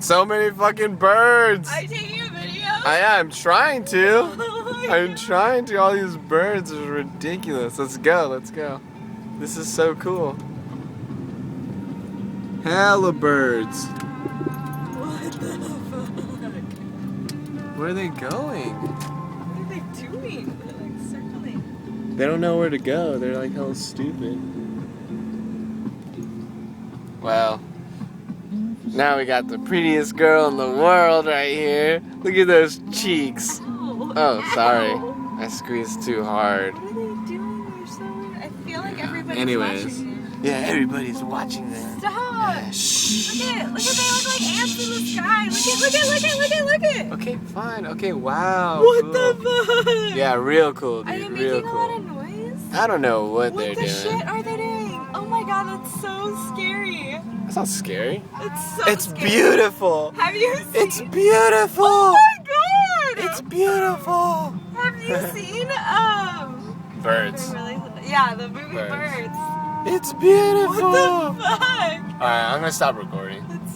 So many fucking birds. Are you taking a video? I'm trying to. Oh my I'm God. trying to. All these birds are ridiculous. Let's go. Let's go. This is so cool. Hella birds. What the fuck? Where are they going? What are they doing? They're like circling. They don't know where to go. They're like hella stupid. Well, now we got the prettiest girl in the world right here. Look at those cheeks. Oh, sorry. I squeezed too hard. What are they doing? They're so weird. I feel like everybody's Anyways. watching them. Yeah, everybody's watching them. Stop! Yeah, shh. Look at, they look like ants in the sky. Look at. Okay, fine. Okay, wow. What cool. the fuck? Yeah, real cool, dude. Are they real making cool. a lot of noise? I don't know what What they're the doing. shit are they doing? Oh my god, that's so scary. That's not scary. It's so It's scary. beautiful. Have you seen? It's beautiful. Oh my god! It's beautiful. Have you seen Birds. yeah, the movie Birds. Birds. It's beautiful. What the fuck? Alright, I'm gonna stop recording. That's